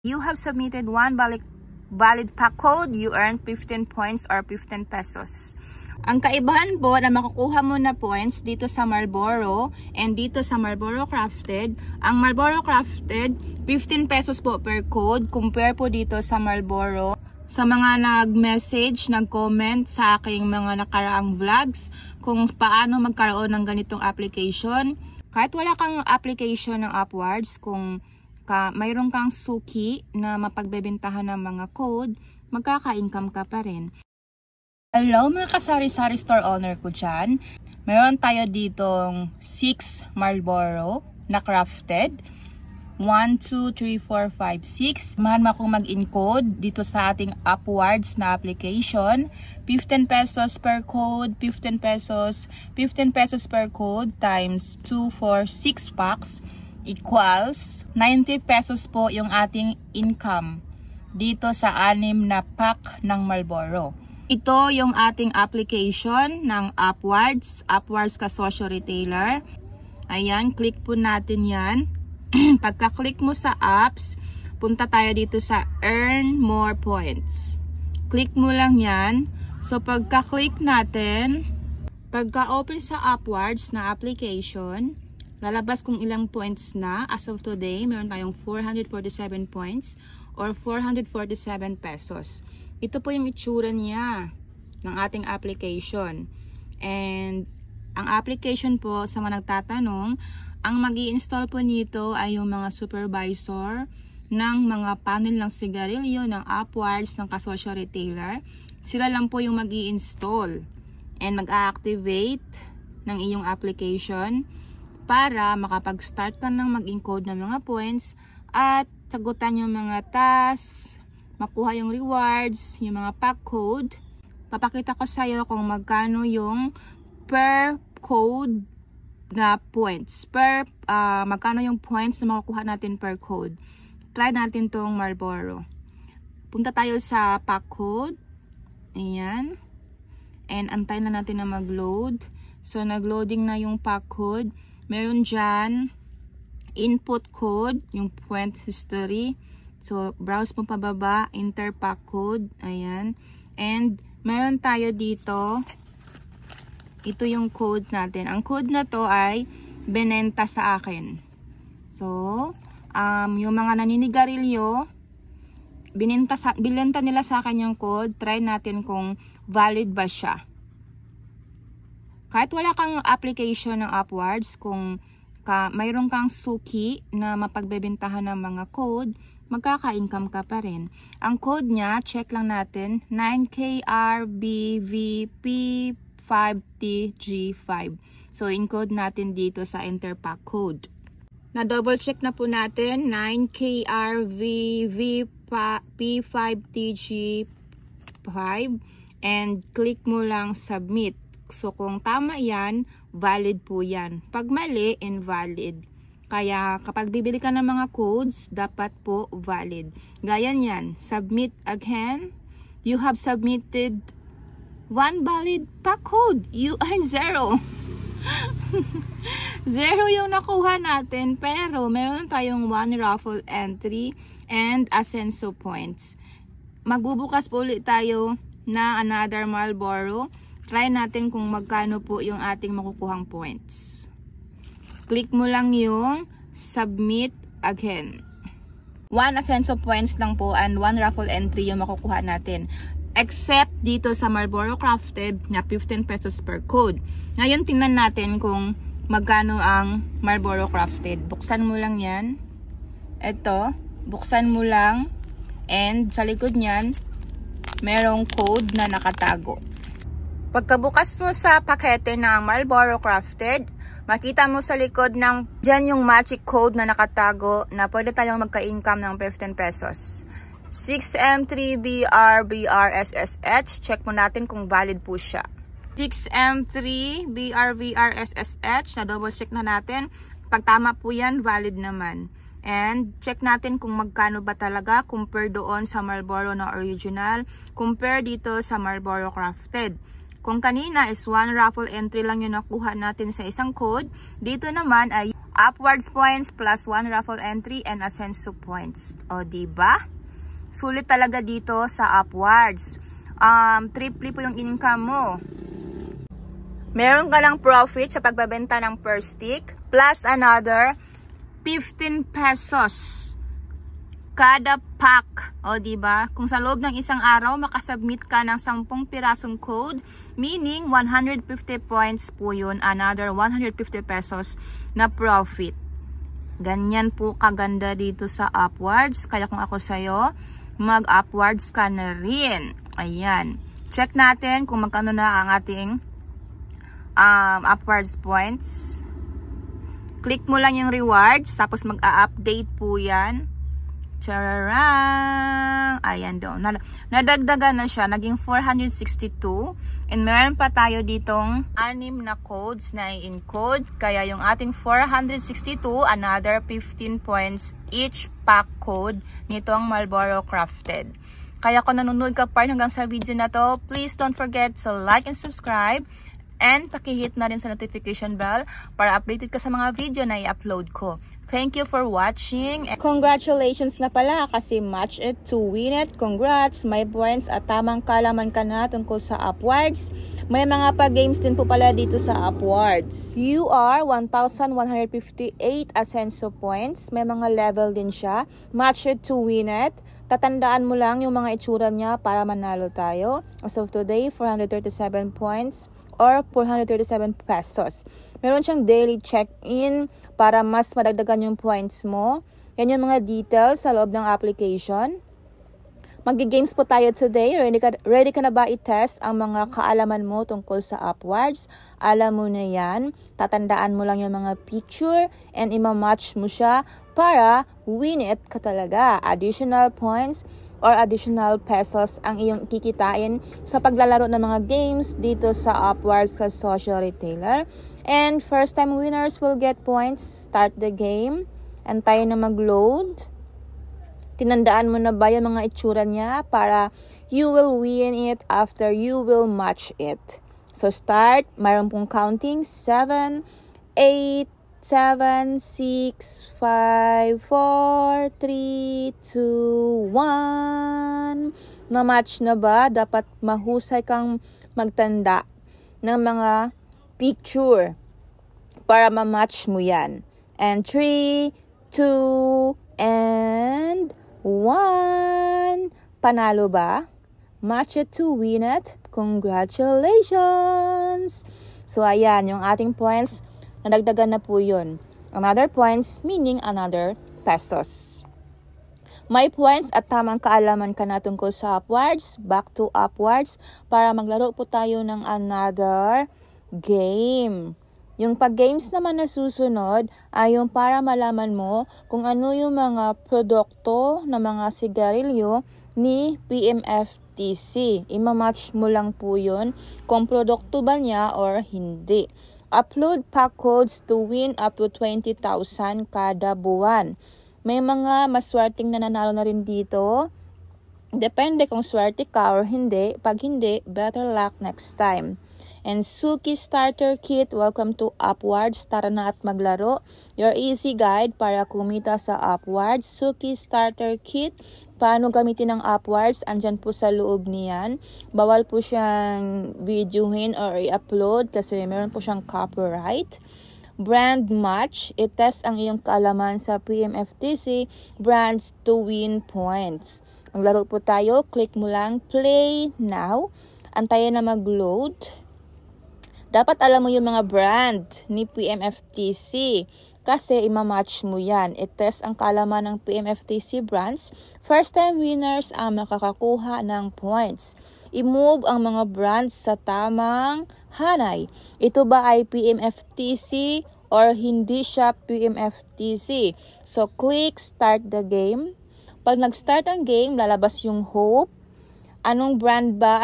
You have submitted one valid pack code, you earn 15 points or 15 pesos. Ang kaibahan po na makukuha mo na points dito sa Marlboro and dito sa Marlboro Crafted, ang Marlboro Crafted, 15 pesos po per code, compare po dito sa Marlboro. Sa mga nag-message, nag-comment sa aking mga nakaraang vlogs kung paano magkaroon ng ganitong application. Kahit wala kang application ng Upwards, kung mayroon kang suki na mapagbebentahan ng mga code, magkaka-income ka pa rin. Hello mga kasari-sari store owner ko dyan. Meron tayo ditong 6 Marlboro na crafted. 1, 2, 3, 4, 5, 6. Mahal mo akong mag-encode dito sa ating Upwards na application. 15 pesos per code, 15 pesos per code times 2 for 6 packs equals 90 pesos po yung ating income dito sa 6 na pack ng Marlboro. Ito yung ating application ng Upwards Kasosyo Retailer. Ayan, click po natin yan. Pagka-click mo sa apps, punta tayo dito sa Earn More Points. Click mo lang yan. So, pagka-click natin, pagka-open sa Upwards na application, lalabas kung ilang points na. As of today, meron tayong 447 points or 447 pesos. Ito po yung itsura niya ng ating application. And ang application po, sa mga nagtatanong, ang mag-i-install po nito ay yung mga supervisor ng mga panel ng sigarilyo, ng Upwards, ng Kasosyo Retailer. Sila lang po yung mag-i-install and mag-activate ng iyong application para makapag-start ka ng mag-encode ng mga points at sagutan yung mga tasks, makuha yung rewards, yung mga pack code. Papakita ko sa iyo kung magkano yung per code na points. Magkano yung points na makukuha natin per code. Try natin tong Marlboro. Punta tayo sa pack code. Ayan. And antayin na natin na mag-load. So, nag-loading na yung pack code. Meron dyan input code, yung point history. So, browse mo pababa, enter pack code. Ayan. And, meron tayo dito. Ito yung code natin. Ang code na to ay binenta sa akin. So, yung mga naninigarilyo, binenta nila sa akin yung code. Try natin kung valid ba siya. Kahit wala kang application ng Upwards, kung mayroon kang suki na mapagbebentahan ng mga code, magkaka-income ka pa rin. Ang code niya, check lang natin, 9KRBVP5TG5. So, encode natin dito sa enter pack code. Na-double check na po natin, 9KRVVP5TG5 and click mo lang submit. So, kung tama yan, valid po yan. Pag mali, invalid. Kaya, kapag bibili ka ng mga codes, dapat po valid. Gaya yan, submit again. You have submitted one valid pack code. You earn 0. 0 yung nakuha natin, pero meron tayong 1 raffle entry and Ascenso points. Magbubukas po ulit tayo na another Marlboro. Try natin kung magkano po yung ating makukuhang points. Click mo lang yung submit again. 1 Ascenso points lang po and 1 raffle entry yung makukuha natin. Except dito sa Marlboro Crafted na 15 pesos per code. Ngayon tingnan natin kung magkano ang Marlboro Crafted. Buksan mo lang yan. Ito, buksan mo lang. And sa likod niyan, merong code na nakatago. Pagkabukas mo sa pakete ng Marlboro Crafted, makita mo sa likod ng dyan yung magic code na nakatago na pwede tayong magka-income ng 15 pesos. 6M3BRBRSSH. Check mo natin kung valid po siya. 6M3BRBRSSH. Na double check na natin. Pag tama po yan, valid naman. And check natin kung magkano ba talaga compare doon sa Marlboro na original, compare dito sa Marlboro Crafted. Kung kanina is 1 raffle entry lang yung nakuha natin sa isang code, dito naman ay Upwards points plus 1 raffle entry and Asenso points. O, diba? Sulit talaga dito sa upwards. Triple po yung income mo. Meron ka lang profit sa pagbabenta ng per stick plus another 15 pesos kada pack. O, diba? Kung sa loob ng isang araw, makasubmit ka ng 10 pirasong code, meaning 150 points po yun, another 150 pesos na profit. Ganyan po kaganda dito sa upwards. Kaya kung ako sa'yo, mag-upwards ka na rin. Ayan. Check natin kung magkano na ang ating upwards points. Click mo lang yung rewards, tapos mag-a-update po yan. Chararang! Ayan doon. Nadagdagan na siya. Naging 462. And meron pa tayo ditong 6 na codes na i-encode. Kaya yung ating 462, another 15 points each pack code nitong Marlboro Crafted. Kaya kung nanonood ka pa hanggang sa video na to, please don't forget to like and subscribe. And pakihit na rin sa notification bell para updated ka sa mga video na i-upload ko. Thank you for watching. Congratulations na pala kasi match it to win it. Congrats! May points at tamang kalaman ka na tungkol sa upwards. May mga pa-games din po pala dito sa upwards. You are 1,158 Asenso points. May mga level din siya. Match it to win it. Tatandaan mo lang yung mga itsura niya para manalo tayo. As of today, 437 points or 437 pesos. Meron siyang daily check-in para mas madagdagan yung points mo. Yan yung mga details sa loob ng application. Maggi-games po tayo today. Ready ka na ba i-test ang mga kaalaman mo tungkol sa upwards? Alam mo na yan. Tatandaan mo lang yung mga picture and ima-match mo siya para win it ka talaga. Additional points or additional pesos ang iyong kikitain sa paglalaro ng mga games dito sa Upwards ka social retailer. And first time winners will get points. Start the game. Antayin na mag-load. Tinandaan mo na ba yung mga itsura niya para you will win it after you will match it. So start. Mayroon pong counting. 7, 8, 7, 6, 5, 4, 3, 2, 1. Na-match na ba? Dapat mahusay kang magtanda ng mga picture para ma-match mo yan. And 3, 2, and 1. Panalo ba? Match it to win it. Congratulations! So, ayan, yung ating points. Nadagdagan na po yun. Another points, meaning another pesos. May points at tamang kaalaman ka na tungkol sa upwards, back to upwards, para maglaro po tayo ng another game. Yung pag-games naman na susunod ay yung para malaman mo kung ano yung mga produkto na mga sigarilyo ni PMFTC. Ima-match mo lang po yun kung produkto ba niya or hindi. Upload pack codes to win up to 20,000 kada buwan. May mga maswerteng nananalo na rin dito. Depende kung swerte ka or hindi. Pag hindi, better luck next time. And Suki Starter Kit, welcome to Upwards. Tara na at maglaro. Your easy guide para kumita sa Upwards. Suki Starter Kit. Paano gamitin ang Upwards? Andyan po sa loob niyan. Bawal po siyang videohin or i-upload kasi meron po siyang copyright. Brand match. I-test ang iyong kaalaman sa PMFTC brands to win points. Maglaro po tayo. Click mo lang play now. Antayin na mag-load. Dapat alam mo yung mga brand ni PMFTC. Kasi ima-match mo yan. I-test ang kaalaman ng PMFTC brands. First time winners ang makakakuha ng points. I-move ang mga brands sa tamang hanay. Ito ba ay PMFTC or hindi siya PMFTC? So click start the game. Pag nag-start ang game, lalabas yung Hope. Anong brand ba?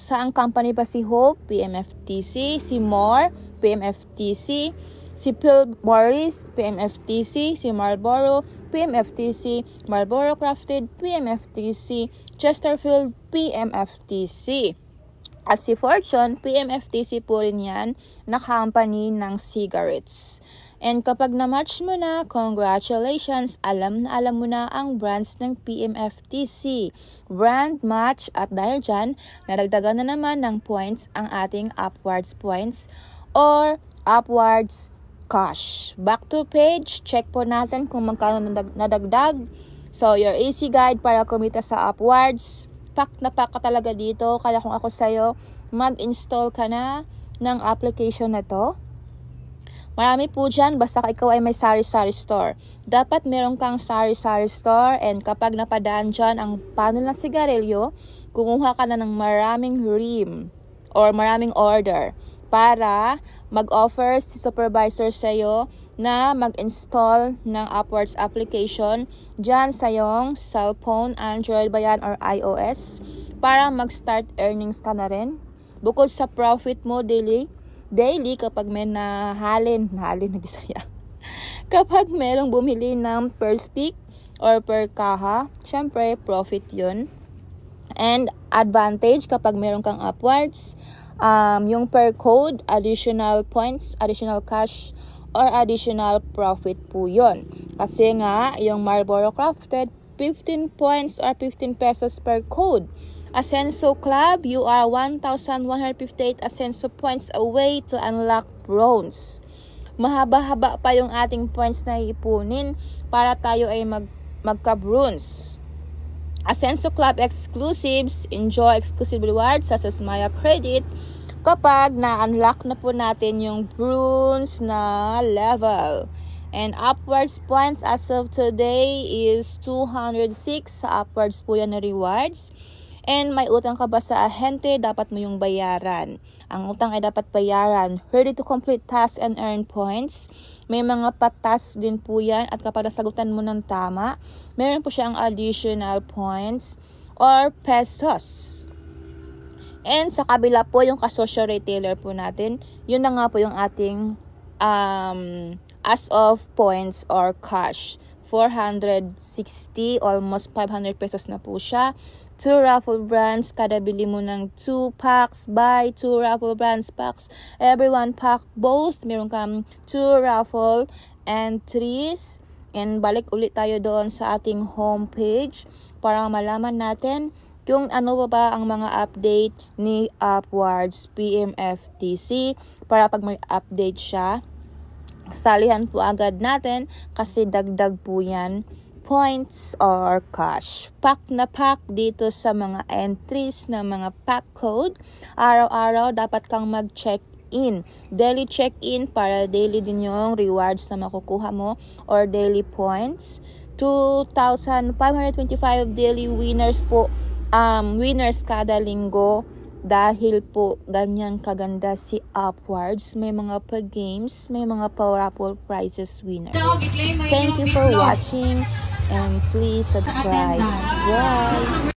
Saang company pa si Hope? PMFTC. Si More? PMFTC. Si Phil Morris, PMFTC, si Marlboro, PMFTC, Marlboro Crafted, PMFTC, Chesterfield, PMFTC. At si Fortune, PMFTC po rin yan na company ng cigarettes. And kapag na-match mo na, congratulations! Alam mo na ang brands ng PMFTC. Brand match, at dahil dyan, nadagdagan na naman ng points ang ating upwards points or upwards cash. Back to page, check po natin kung magkano nadagdag. So, your easy guide para kumita sa upwards. Pack na pack ka talaga dito. Kaya kung ako sa'yo, mag-install ka na ng application na to. Marami po dyan, basta ikaw ay may sari-sari store. Dapat meron kang sari-sari store, and kapag napadaan dyan ang panel ng sigarilyo, kumuha ka na ng maraming rim or maraming order para mag-offer si supervisor sa'yo na mag-install ng upwards application dyan sa iyong cellphone, Android ba yan or iOS, para mag-start earnings ka na rin. Bukod sa profit mo daily kapag may nahalin na Bisaya. Kapag merong bumili ng per stick or per kaha, syempre profit yun. And advantage kapag meron kang upwards, yung per code, additional points, additional cash, or additional profit po yun. Kasi nga, yung Marlboro Crafted, 15 points or 15 pesos per code. Ascenso Club, you are 1,158 Ascenso points away to unlock bronze. Mahaba-haba pa yung ating points na ipunin para tayo ay magka-bronze. Ascenso Club exclusives, enjoy exclusive rewards such as Maya Credit kapag na-unlock na po natin yung bronze na level. And upwards points as of today is 206 sa upwards po yan na rewards. And may utang ka ba sa ahente, dapat mo yung bayaran. Ang utang ay dapat bayaran. Ready to complete tasks and earn points. May mga patas din po yan, at kapag nasagutan mo ng tama, meron po siyang additional points or pesos. And sa kabila po yung kasosyo retailer po natin, yun na nga po yung ating as of points or cash. 460, almost 500 pesos na po siya. 2 raffle brands, kada bili mo ng 2 packs, buy 2 raffle brands packs, every 1 pack, both, meron kang 2 raffle entries. And balik ulit tayo doon sa ating homepage para malaman natin kung ano ba ang mga update ni Upwards PMFTC, para pag may update siya, salihan po agad natin kasi dagdag po yan points or cash. Pack na pack dito sa mga entries na mga pack code. Araw-araw dapat kang mag-check-in. Daily check-in para daily din yung rewards na makukuha mo or daily points. 2,525 daily winners po. Winners kada linggo. Dahil po ganyan kaganda si Upwards, may mga pa-games, may mga pa-raffle prizes winners. Thank you for watching and please subscribe. Bye!